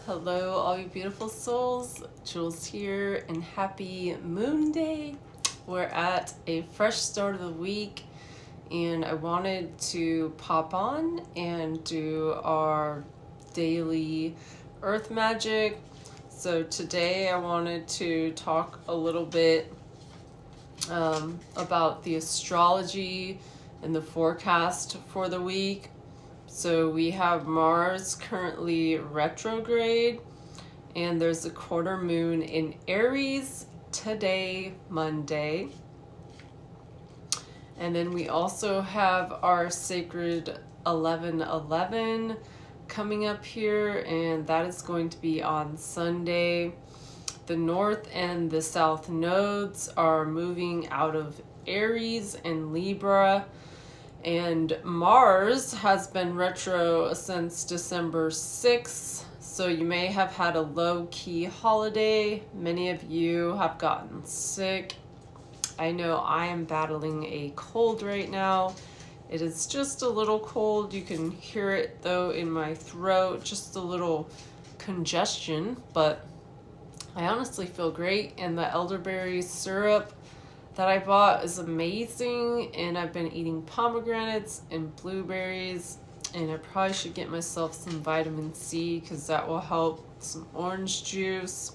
Hello, all you beautiful souls. Jules here, and happy Moon Day. We're at a fresh start of the week, and I wanted to pop on and do our daily earth magic. So today I wanted to talk a little bit about the astrology and the forecast for the week. So we have Mars currently retrograde, and there's a quarter moon in Aries today, Monday. And then we also have our sacred 11/11 coming up here, and that is going to be on Sunday. The north and the south nodes are moving out of Aries and Libra. And Mars has been retro since December 6th, so you may have had a low-key holiday. Many of you have gotten sick. I know I am battling a cold right now. It is just a little cold. You can hear it though in my throat, just a little congestion, but I honestly feel great. And the elderberry syrup that I bought is amazing, and I've been eating pomegranates and blueberries, and I probably should get myself some vitamin C because that will help. Some orange juice.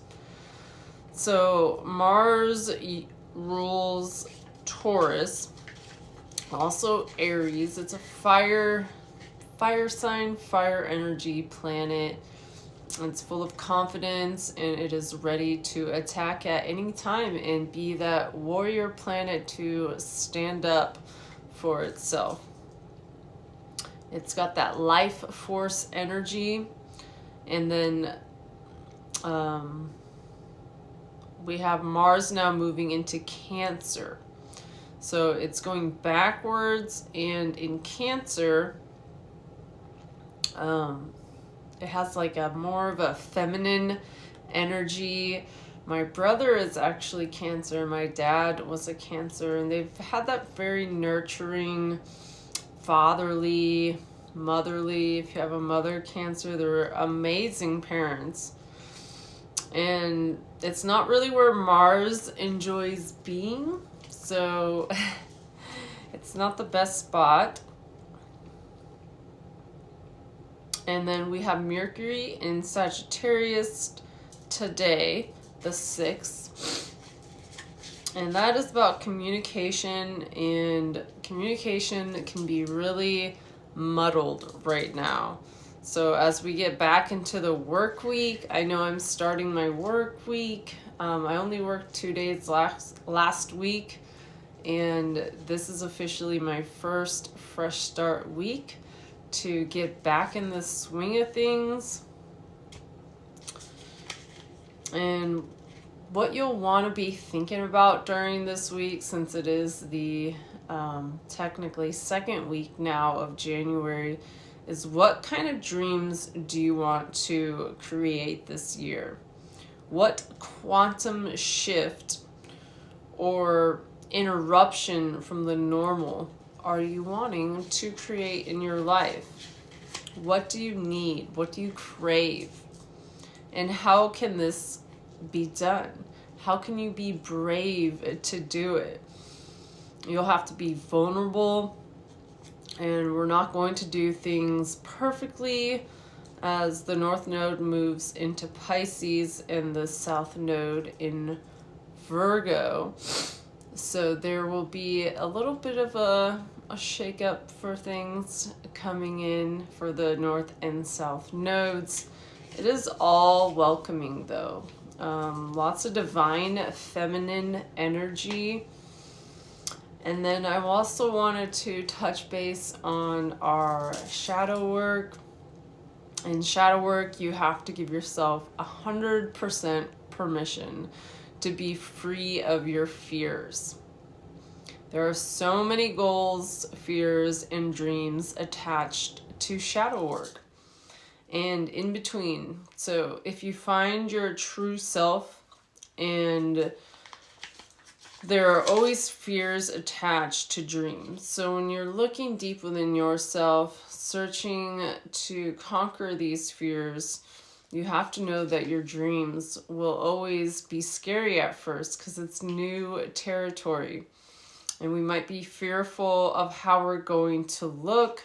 So Mars rules Taurus, also Aries. It's a fire sign, fire energy planet. It's full of confidence, and it is ready to attack at any time and be that warrior planet to stand up for itself. It's got that life force energy. And then we have Mars now moving into Cancer. So it's going backwards, and in Cancer, it has like a more of a feminine energy. My brother is actually Cancer. My dad was a Cancer, and they've had that very nurturing, fatherly, motherly. If you have a mother Cancer, they're amazing parents. And it's not really where Mars enjoys being, so it's not the best spot. And then we have Mercury in Sagittarius today, the 6th. And that is about communication, and communication can be really muddled right now. So as we get back into the work week, I know I'm starting my work week. I only worked 2 days last week, and this is officially my first fresh start week to get back in the swing of things. And what you'll want to be thinking about during this week, since it is the technically second week now of January, is what kind of dreams do you want to create this year? What quantum shift or interruption from the normal are you wanting to create in your life? What do you need? What do you crave? And how can this be done? How can you be brave to do it? You'll have to be vulnerable, and we're not going to do things perfectly as the North Node moves into Pisces and the South Node in Virgo. So there will be a little bit of a shake-up for things coming in for the North and South nodes. It is all welcoming though. Lots of divine feminine energy. And then I also wanted to touch base on our shadow work. In shadow work, you have to give yourself 100% permission to be free of your fears. There are so many goals, fears, and dreams attached to shadow work and in between. So if you find your true self, and there are always fears attached to dreams. So when you're looking deep within yourself, searching to conquer these fears, You have to know that your dreams will always be scary at first because it's new territory. And we might be fearful of how we're going to look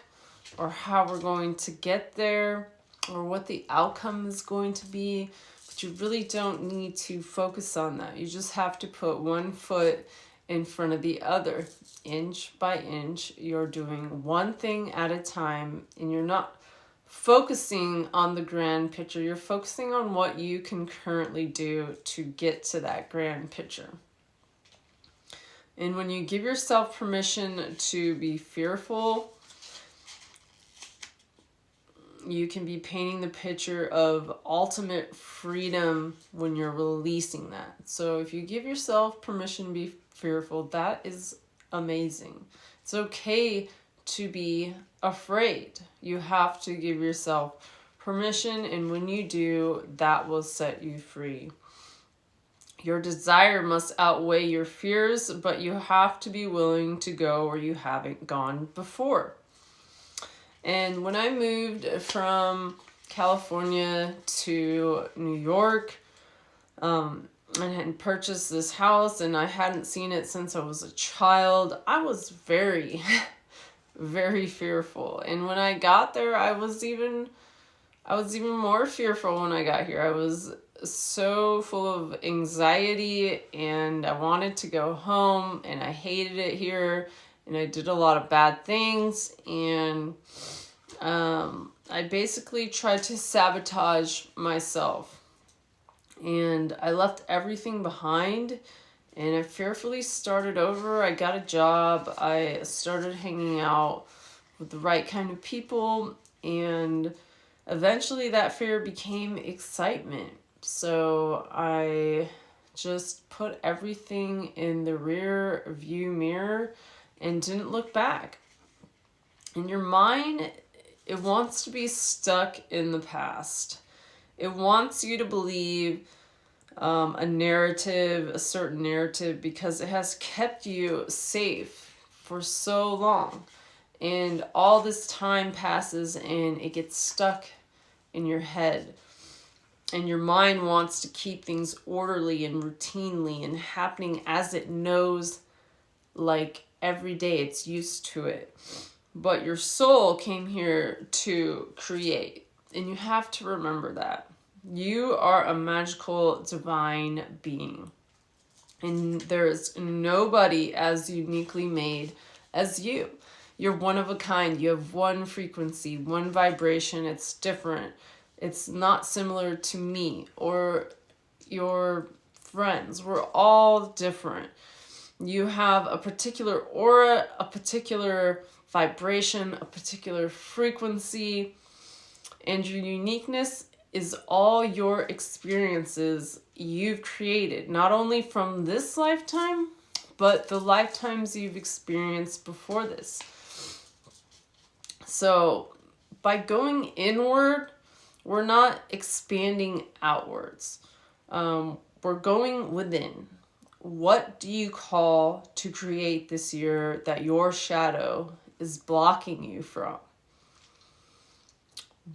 or how we're going to get there or what the outcome is going to be. But you really don't need to focus on that. You just have to put one foot in front of the other. Inch by inch, you're doing one thing at a time, and you're not focusing on the grand picture. You're focusing on what you can currently do to get to that grand picture. And when you give yourself permission to be fearful, you can be painting the picture of ultimate freedom when you're releasing that. So if you give yourself permission to be fearful, that is amazing. It's okay to be afraid. You have to give yourself permission, and when you do, that will set you free. Your desire must outweigh your fears, but you have to be willing to go where you haven't gone before. And when I moved from California to New York, I had purchased this house and I hadn't seen it since I was a child. I was very very fearful. And when I got there, I was even more fearful when I got here. I was so full of anxiety and I wanted to go home and I hated it here and I did a lot of bad things, and I basically tried to sabotage myself, and I left everything behind. And I fearfully started over. I got a job. I started hanging out with the right kind of people. And eventually that fear became excitement. So I just put everything in the rear view mirror and didn't look back. And your mind, it wants to be stuck in the past. It wants you to believe a certain narrative, because it has kept you safe for so long. And all this time passes and it gets stuck in your head. And your mind wants to keep things orderly and routinely and happening as it knows, like every day it's used to it. But your soul came here to create. And you have to remember that. You are a magical, divine being. And there's nobody as uniquely made as you. You're one of a kind. You have one frequency, one vibration. It's different. It's not similar to me or your friends. We're all different. You have a particular aura, a particular vibration, a particular frequency, and your uniqueness is all your experiences you've created, not only from this lifetime, but the lifetimes you've experienced before this. So by going inward, we're not expanding outwards. We're going within. What do you call to create this year that your shadow is blocking you from?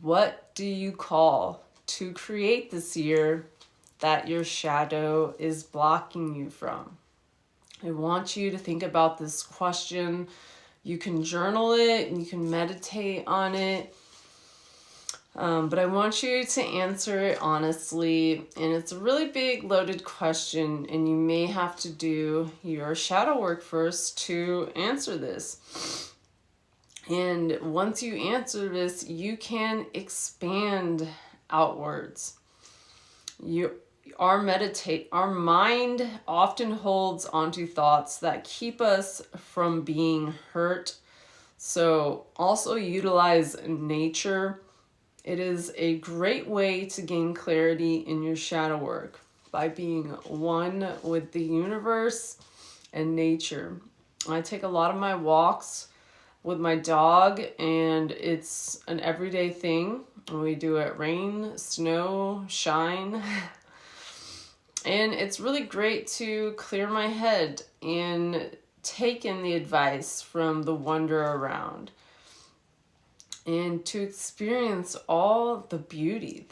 What do you call to create this year that your shadow is blocking you from? I want you to think about this question. You can journal it and you can meditate on it. But I want you to answer it honestly. And it's a really big, loaded question. And you may have to do your shadow work first to answer this. And once you answer this, you can expand outwards. Our mind often holds onto thoughts that keep us from being hurt. So also utilize nature. It is a great way to gain clarity in your shadow work by being one with the universe and nature. I take a lot of my walks with my dog, and it's an everyday thing. We do it rain, snow, shine. And it's really great to clear my head and take in the advice from the wonder around and to experience all the beauty